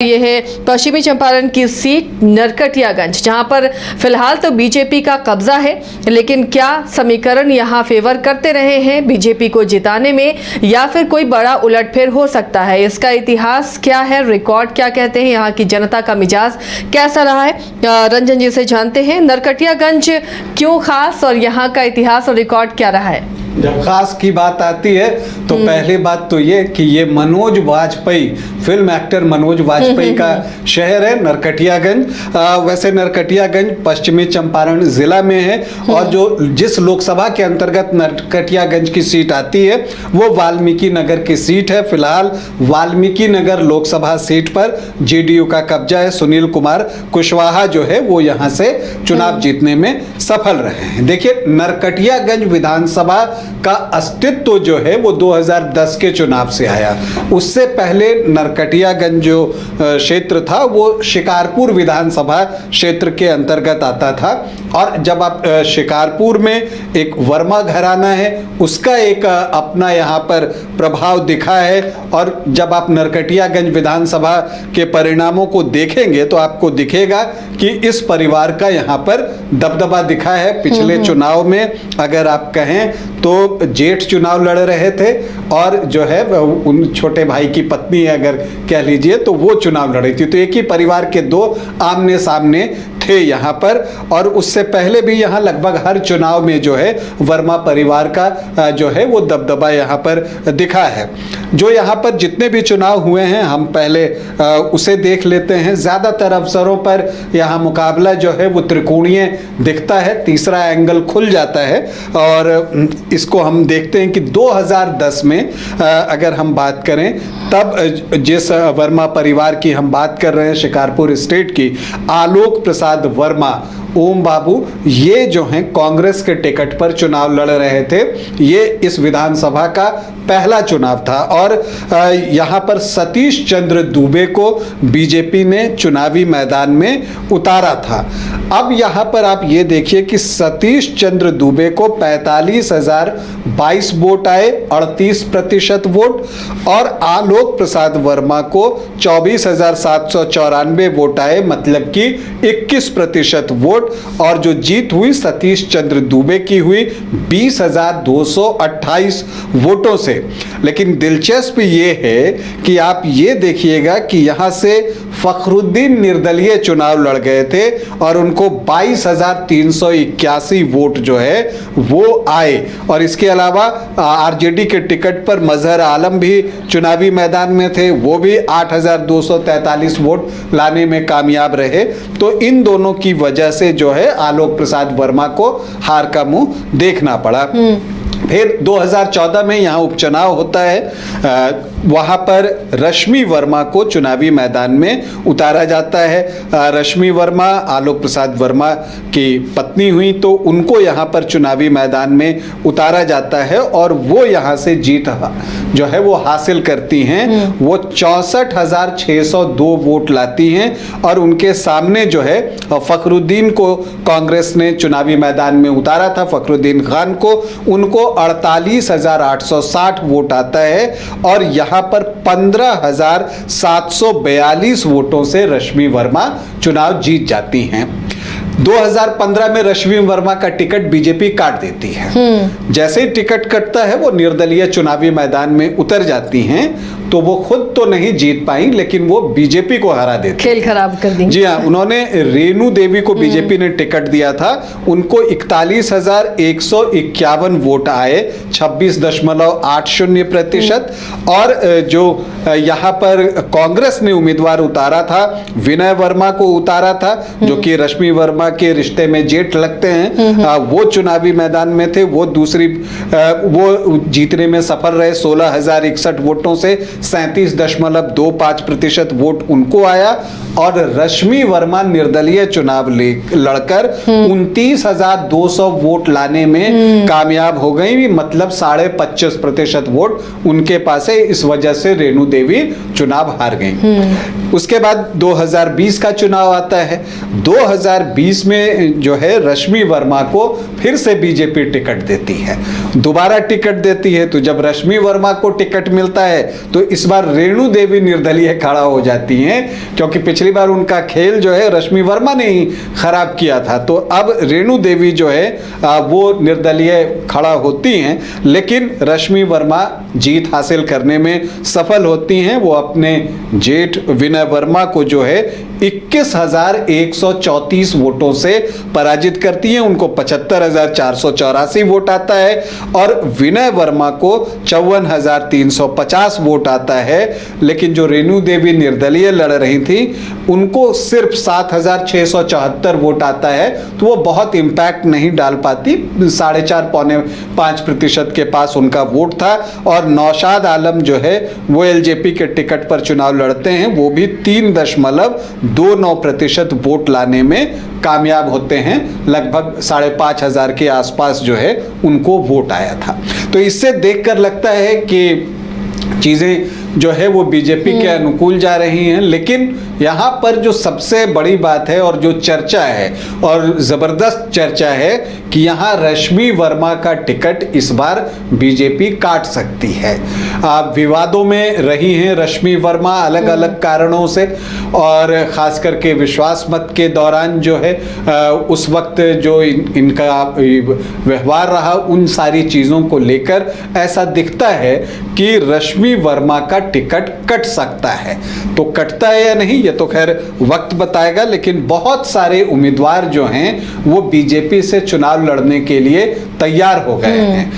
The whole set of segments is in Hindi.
ये है पश्चिमी चंपारण की सीट नरकटियागंज, जहां पर फिलहाल तो बीजेपी का कब्जा है, लेकिन क्या समीकरण यहां फेवर करते रहे हैं बीजेपी को जिताने में या फिर कोई बड़ा उलटफेर हो सकता है? इसका इतिहास क्या है, रिकॉर्ड क्या कहते हैं, यहाँ की जनता का मिजाज कैसा रहा है, रंजन जी से जानते हैं। नरकटियागंज क्यों खास और यहाँ का इतिहास और रिकॉर्ड क्या रहा है? जब खास की बात आती है तो पहली बात तो ये कि ये मनोज वाजपेयी, फिल्म एक्टर मनोज वाजपेयी का शहर है नरकटियागंज। वैसे नरकटियागंज पश्चिमी चंपारण जिला में है और जो जिस लोकसभा के अंतर्गत नरकटियागंज की सीट आती है वो वाल्मीकि नगर की सीट है। फिलहाल वाल्मीकि नगर लोकसभा सीट पर जेडीयू का कब्जा है। सुनील कुमार कुशवाहा जो है वो यहाँ से चुनाव जीतने में सफल रहे हैं। देखिए, नरकटियागंज विधानसभा का अस्तित्व जो है वो 2010 के चुनाव से आया। उससे पहले नरकटियागंज जो क्षेत्र था वो शिकारपुर विधानसभा क्षेत्र के अंतर्गत आता था। और जब आप शिकारपुर में एक वर्मा घराना है उसका एक अपना यहाँ पर प्रभाव दिखा है, और जब आप नरकटियागंज विधानसभा के परिणामों को देखेंगे तो आपको दिखेगा कि इस परिवार का यहाँ पर दबदबा दिखा है। पिछले चुनाव में अगर आप कहें तो जेठ चुनाव लड़ रहे थे और जो है उन छोटे भाई की पत्नी अगर कह लीजिए तो वो चुनाव लड़ी थी। तो एक ही परिवार के दो आमने सामने थे यहाँ पर। और उससे पहले भी यहाँ लगभग हर चुनाव में जो है वर्मा परिवार का जो है वो दबदबा यहाँ पर दिखा है। जो यहाँ पर जितने भी चुनाव हुए हैं हम पहले उसे देख लेते हैं। ज़्यादातर अवसरों पर यहाँ मुकाबला जो है वो त्रिकोणीय दिखता है, तीसरा एंगल खुल जाता है। और इसको हम देखते हैं कि 2010 में अगर हम बात करें तब जिस वर्मा परिवार की हम बात कर रहे हैं, शिकारपुर स्टेट की, आलोक प्रसाद वर्मा ओम बाबू, ये जो हैं कांग्रेस के टिकट पर चुनाव लड़ रहे थे। ये इस विधानसभा का पहला चुनाव था और यहाँ पर सतीश चंद्र दुबे को बीजेपी ने चुनावी मैदान में उतारा था। अब यहाँ पर आप ये देखिए कि सतीश चंद्र दुबे को 45,022 वोट आए, 38% वोट, और आलोक प्रसाद वर्मा को 24,794 वोट आए, मतलब कि 21% वोट। और जो जीत हुई सतीश चंद्र दुबे की हुई 20,228 वोटों से। लेकिन दिलचस्प ये है कि आप ये देखिएगा कि यहां से फखरुद्दीन निर्दलीय चुनाव लड़ गए थे और उनको 22,381 वोट जो है वो आए। और इसके अलावा आरजेडी के टिकट पर मजहर आलम भी चुनावी मैदान में थे, वो भी 8,243 वोट लाने में कामयाब रहे। तो इन दोनों की वजह से जो है आलोक प्रसाद वर्मा को हार का मुंह देखना पड़ा। फिर 2014 में यहाँ उपचुनाव होता है। वहाँ पर रश्मि वर्मा को चुनावी मैदान में उतारा जाता है। रश्मि वर्मा आलोक प्रसाद वर्मा की पत्नी हुई, तो उनको यहाँ पर चुनावी मैदान में उतारा जाता है और वो यहाँ से जीत जो है वो हासिल करती हैं। वो 64,602 वोट लाती हैं और उनके सामने जो है फखरुद्दीन को कांग्रेस ने चुनावी मैदान में उतारा था, फखरुद्दीन खान को, उनको 48,860 वोट आता है। और यहाँ पर 15,742 वोटों से रश्मि वर्मा चुनाव जीत जाती हैं। 2015 में रश्मि वर्मा का टिकट बीजेपी काट देती है। जैसे ही टिकट कटता है वो निर्दलीय चुनावी मैदान में उतर जाती हैं। तो वो खुद तो नहीं जीत पाई लेकिन वो बीजेपी को हरा देती, खेल खराब कर दी। जी हाँ, उन्होंने रेणु देवी को बीजेपी ने टिकट दिया था, उनको 41,151 वोट आए, 26.80%। और जो यहाँ पर कांग्रेस ने उम्मीदवार उतारा था, विनय वर्मा को उतारा था, जो कि रश्मि वर्मा के रिश्ते में जेठ लगते हैं, वो चुनावी मैदान में थे। वो वो जीतने में सफल रहे 16,061 वोटों से, 37.25% वोट उनको आया। और रश्मि वर्मा निर्दलीय चुनाव लड़कर 29,200 वोट लाने में कामयाब हो गई, मतलब 25.5% वोट उनके पास है। इस वजह से रेणु देवी चुनाव हार गई। उसके बाद 2020 का चुनाव आता है। 2020 इसमें जो है रश्मि वर्मा को फिर से बीजेपी टिकट देती है, दोबारा टिकट देती है। तो जब रश्मि वर्मा को टिकट मिलता है तो इस बार रेणु देवी निर्दलीय खड़ा हो जाती हैं, क्योंकि पिछली बार उनका खेल जो है रश्मि वर्मा ने ही खराब किया था। तो अब रेणु देवी जो है वो निर्दलीय खड़ा होती हैं, लेकिन रश्मि वर्मा जीत हासिल करने में सफल होती हैं। वो अपने जेठ विनय वर्मा को जो है 21,134 वोटों से पराजित करती हैं। उनको 75,484 वोट आता है और विनय वर्मा को 54,350 वोट आता है। लेकिन जो रेणु देवी निर्दलीय लड़ रही थी उनको सिर्फ 7,674 वोट आता है, तो वो बहुत इम्पैक्ट नहीं डाल पाती। 4.5-5% के पास उनका वोट था। और नौशाद आलम जो है वो एलजेपी के टिकट पर चुनाव लड़ते हैं, वो भी 3.29% वोट लाने में कामयाब होते हैं। लगभग 5,500 के आसपास जो है उनको वोट आया था। तो इससे देखकर लगता है कि चीजें जो है वो बीजेपी के अनुकूल जा रही हैं। लेकिन यहाँ पर जो सबसे बड़ी बात है और जो चर्चा है और जबरदस्त चर्चा है कि यहाँ रश्मि वर्मा का टिकट इस बार बीजेपी काट सकती है। विवादों में रही हैं रश्मि वर्मा अलग अलग कारणों से, और खास करके विश्वास मत के दौरान जो है उस वक्त जो इनका व्यवहार रहा, उन सारी चीजों को लेकर ऐसा दिखता है कि रश्मि वर्मा का टिकट कट सकता है। तो कटता है या नहीं ये तो खैर वक्त बताएगा, लेकिन बहुत सारे उम्मीदवार जो हैं वो बीजेपी से चुनाव लड़ने के लिए तैयार हो गए हैं।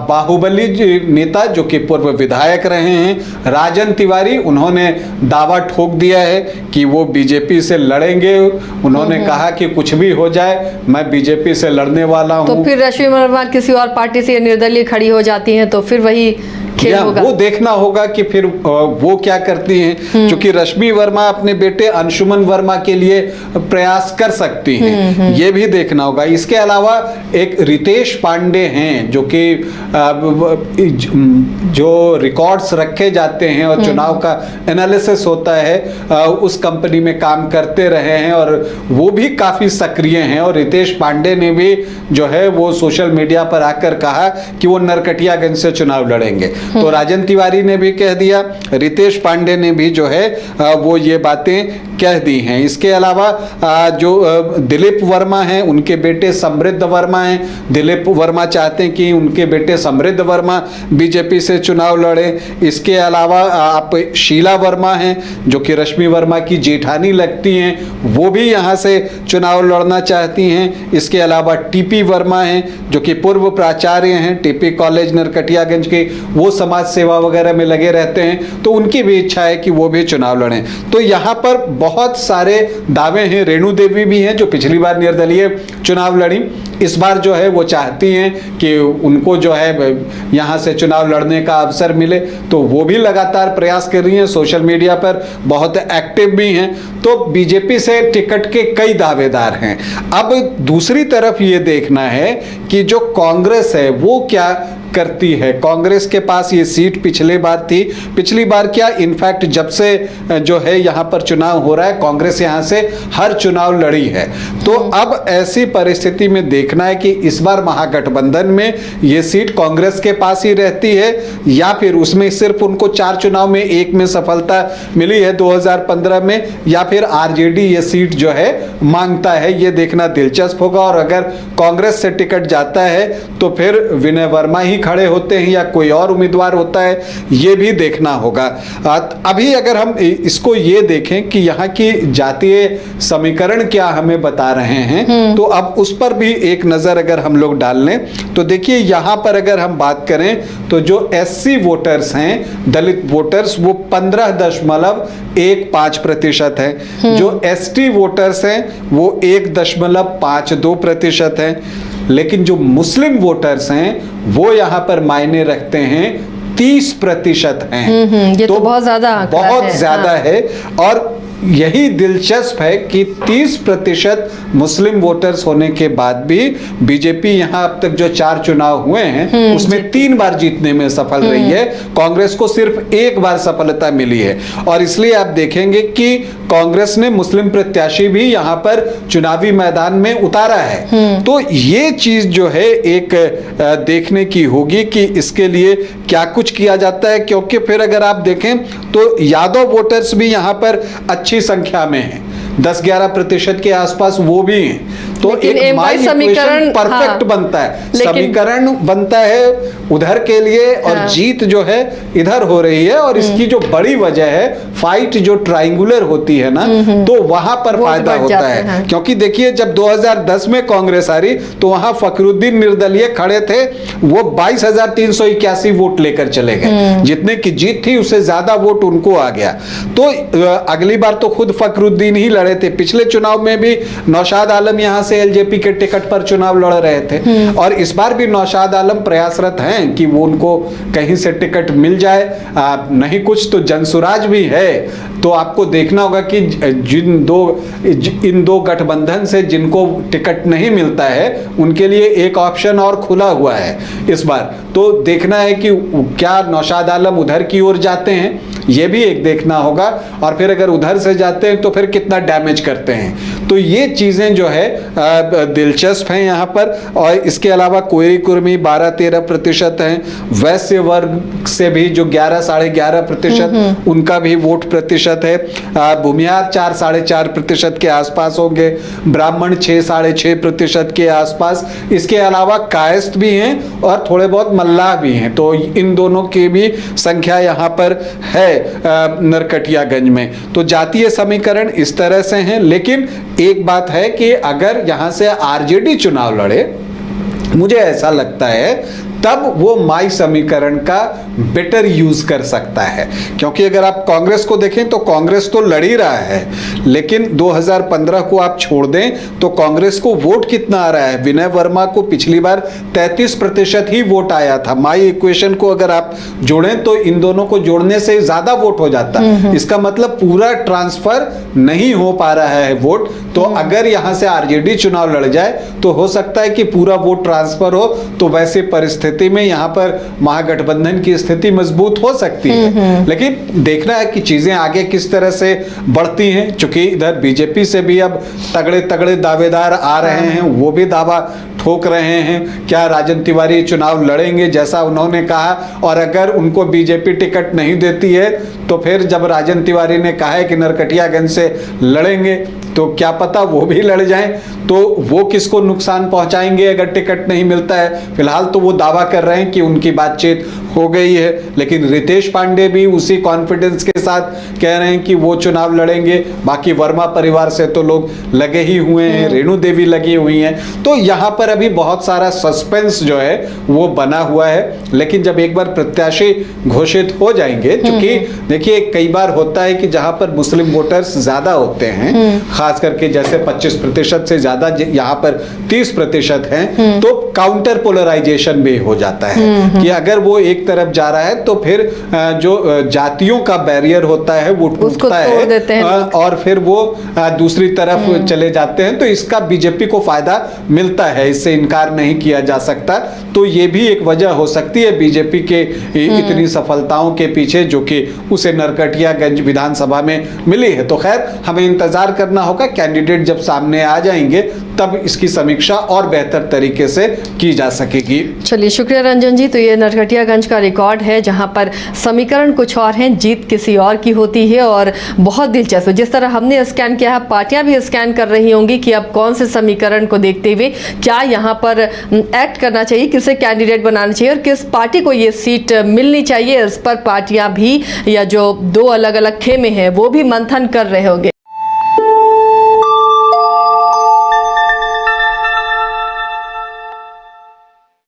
बाहुबली नेता जो कि पूर्व विधायक रहे हैं राजन तिवारी, उन्होंने दावा ठोक दिया है कि वो बीजेपी से लड़ेंगे। उन्होंने कहा कि कुछ भी हो जाए मैं बीजेपी से लड़ने वाला हूं। तो फिर रश्मि वर्मा किसी और पार्टी से निर्दलीय खड़ी हो जाती हैं तो फिर वही खेल होगा। वो देखना होगा कि फिर वो क्या करती हैं, क्योंकि रश्मि वर्मा अपने बेटे अंशुमन वर्मा के लिए प्रयास कर सकती हैं, ये भी देखना होगा। इसके अलावा एक रितेश पांडे हैं जो कि जो रिकॉर्ड्स रखे जाते हैं और चुनाव का एनालिसिस होता है उस कंपनी में काम करते रहे हैं और वो भी काफी सक्रिय हैं। और रितेश पांडे ने भी जो है वो सोशल मीडिया पर आकर कहा कि वो नरकटियागंज से चुनाव लड़ेंगे। तो राजन तिवारी ने भी कह दिया, रितेश पांडे ने भी जो है वो ये बातें कह दी हैं। इसके अलावा जो दिलीप वर्मा हैं उनके बेटे समृद्ध वर्मा हैं, दिलीप वर्मा चाहते हैं कि उनके बेटे समृद्ध वर्मा बीजेपी से चुनाव लड़े। इसके अलावा आप शीला वर्मा हैं जो कि रश्मि वर्मा की जेठानी लगती हैं, वो भी यहाँ से चुनाव लड़ना चाहती हैं। इसके अलावा टीपी वर्मा हैं जो कि पूर्व प्राचार्य हैं टीपी कॉलेज नरकटियागंज के, वो समाज सेवा वगैरह में लगे रहते हैं, तो उनकी भी इच्छा है कि वो भी चुनाव लड़ें। तो यहाँ पर बहुत सारे दावे हैं। रेणु देवी भी हैं जो पिछली बार निर्दलीय चुनाव लड़ी, इस बार जो है वो चाहती हैं कि उनको जो है यहाँ से चुनाव लड़ने का अवसर मिले, तो वो भी लगातार प्रयास कर रही हैं, सोशल मीडिया पर बहुत एक्टिव भी हैं। तो बीजेपी से टिकट के कई दावेदार हैं। अब दूसरी तरफ ये देखना है कि जो कांग्रेस है वो क्या करती है। कांग्रेस के पास ये सीट पिछले बार थी, पिछली बार क्या इनफैक्ट जब से जो है यहाँ पर चुनाव हो रहा है कांग्रेस यहाँ से हर चुनाव लड़ी है। तो अब ऐसी परिस्थिति में देखना है कि इस बार महागठबंधन में ये सीट कांग्रेस के पास ही रहती है या फिर उसमें सिर्फ उनको 4 चुनाव में एक में सफलता मिली है 2015 में, या फिर आरजेडी ये सीट जो है मांगता है। ये देखना दिलचस्प होगा। और अगर कांग्रेस से टिकट जाता है तो फिर विनय वर्मा ही खड़े होते हैं या कोई और उम्मीदवार होता है, ये भी देखना होगा। अभी अगर हम इसको ये देखें कि यहाँ की जातीय समीकरण क्या हमें बता रहे हैं, तो अब उस पर भी एक नजर अगर हम लोग डाल लें तो देखिए यहाँ पर अगर हम बात करें तो जो एससी वोटर्स हैं, दलित वोटर्स, वो 15.15% हैं। जो एसटी वोटर्स हैं वो 1.52% हैं। लेकिन जो मुस्लिम वोटर्स हैं वो यहाँ पर मायने रखते हैं 30% हैं। ये तो बहुत ज्यादा है। और यही दिलचस्प है कि 30% मुस्लिम वोटर्स होने के बाद भी बीजेपी यहाँ अब तक जो 4 चुनाव हुए हैं उसमें 3 बार जीतने में सफल रही है। कांग्रेस को सिर्फ 1 बार सफलता मिली है और इसलिए आप देखेंगे कि कांग्रेस ने मुस्लिम प्रत्याशी भी यहाँ पर चुनावी मैदान में उतारा है। तो ये चीज जो है एक देखने की होगी कि इसके लिए क्या कुछ किया जाता है, क्योंकि फिर अगर आप देखें तो यादव वोटर्स भी यहाँ पर अच्छी संख्या में हैं, 10-11% के आसपास वो भी हैं। तो एक माई समीकरण परफेक्ट बनता है, समीकरण बनता है उधर के लिए और जीत जो है इधर हो रही है। और इसकी जो बड़ी वजह है फाइट जो ट्रायंगुलर होती है ना, तो वहां पर फायदा होता है। क्योंकि देखिए जब 2010 में कांग्रेस आ रही तो वहां फखरुद्दीन निर्दलीय खड़े थे, वो 22,381 वोट लेकर चले गए, जितने की जीत थी उससे ज्यादा वोट उनको आ गया। तो अगली बार तो खुद फखरुद्दीन ही लड़े थे, पिछले चुनाव में भी नौशाद आलम यहां से एलजेपी के टिकट पर चुनाव लड़ रहे थे और इस बार भी नौशाद आलम प्रयासरत हैं कि वो उनको कहीं से टिकट मिल जाए, नहीं कुछ तो जनसुराज भी है। तो आपको देखना होगा कि इन दो गठबंधन से जिनको टिकट नहीं मिलता है उनके लिए एक ऑप्शन और खुला हुआ है इस बार। तो देखना है कि क्या नौशाद आलम उधर की ओर जाते हैं, ये भी एक देखना होगा, और फिर अगर उधर से जाते हैं तो फिर कितना डैमेज करते हैं। तो ये चीजें जो है दिलचस्प हैं यहाँ पर। और इसके अलावा कोयरी कुर्मी 12-13% हैं, वैश्य वर्ग से भी जो 11-11.5% उनका भी वोट प्रतिशत है, भूमिहार 4-4.5% के आसपास होंगे, ब्राह्मण 6-6.5% के आसपास। इसके अलावा कायस्थ भी हैं और थोड़े बहुत मल्लाह भी हैं। तो इन दोनों की भी संख्या यहाँ पर है नरकटियागंज में। तो जातीय समीकरण इस तरह से हैं। लेकिन एक बात है कि अगर यहां से आरजेडी चुनाव लड़े, मुझे ऐसा लगता है तब वो माई समीकरण का बेटर यूज कर सकता है। क्योंकि अगर आप कांग्रेस को देखें तो कांग्रेस तो लड़ ही रहा है, लेकिन 2015 को आप छोड़ दें तो कांग्रेस को वोट कितना आ रहा है। विनय वर्मा को पिछली बार 33% ही वोट आया था। माई इक्वेशन को अगर आप जोड़ें तो इन दोनों को जोड़ने से ज्यादा वोट हो जाता। इसका मतलब पूरा ट्रांसफर नहीं हो पा रहा है वोट। तो अगर यहां से आरजेडी चुनाव लड़ जाए तो हो सकता है कि पूरा वोट ट्रांसफर हो, तो वैसे परिस्थिति में यहां पर महागठबंधन की स्थिति मजबूत हो सकती है। लेकिन देखना है कि चीजें आगे किस तरह से बढ़ती हैं। चूंकि इधर बीजेपी से भी अब तगड़े तगड़े दावेदार आ रहे हैं, वो भी दावा ठोक रहे हैं क्या राजन तिवारी चुनाव लड़ेंगे जैसा उन्होंने कहा, और अगर उनको बीजेपी टिकट नहीं देती है तो फिर जब राजन तिवारी ने कहा है कि नरकटियागंज से लड़ेंगे तो क्या पता वो भी लड़ जाएं, तो वो किसको नुकसान पहुंचाएंगे अगर टिकट नहीं मिलता है। फिलहाल तो वो दावा कर रहे हैं कि उनकी बातचीत हो गई है, लेकिन रितेश पांडे भी उसी कॉन्फिडेंस के साथ कह रहे हैं कि वो चुनाव लड़ेंगे। बाकी वर्मा परिवार से तो लोग लगे ही हुए हैं, रेणु देवी लगी हुई हैं। तो यहाँ पर अभी बहुत सारा सस्पेंस जो है वो बना हुआ है। लेकिन जब एक बार प्रत्याशी घोषित हो जाएंगे, क्योंकि देखिए कई बार होता है कि जहां पर मुस्लिम वोटर्स ज्यादा होते हैं, खास करके जैसे 25% से ज्यादा यहाँ पर 30% हैं, तो काउंटर पोलराइजेशन भी हो जाता है कि अगर वो एक तरफ जा रहा है तो फिर जो जातियों का बैरियर होता है वो टूटता है और फिर वो दूसरी तरफ चले जाते हैं। तो इसका बीजेपी को फायदा मिलता है, इससे इनकार नहीं किया जा सकता। तो ये भी एक वजह हो सकती है बीजेपी के इतनी सफलताओं के पीछे, जो कि उसे नरकटियागंज विधानसभा में मिली है। तो खैर हमें इंतजार करना होगा, कैंडिडेट जब सामने आ जाएंगे तब इसकी समीक्षा और बेहतर तरीके से की जा सकेगी। चलिए शुक्रिया रंजन जी। तो ये नरकटियागंज का रिकॉर्ड है जहां पर समीकरण कुछ और हैं, जीत किसी और की होती है। और बहुत दिलचस्प, जिस तरह हमने स्कैन किया है, पार्टियां भी स्कैन कर रही होंगी कि अब कौन से समीकरण को देखते हुए क्या यहाँ पर एक्ट करना चाहिए, किसे कैंडिडेट बनाना चाहिए और किस पार्टी को ये सीट मिलनी चाहिए। इस पर पार्टियां भी या जो दो अलग अलग खेमे हैं वो भी मंथन कर रहे होंगे।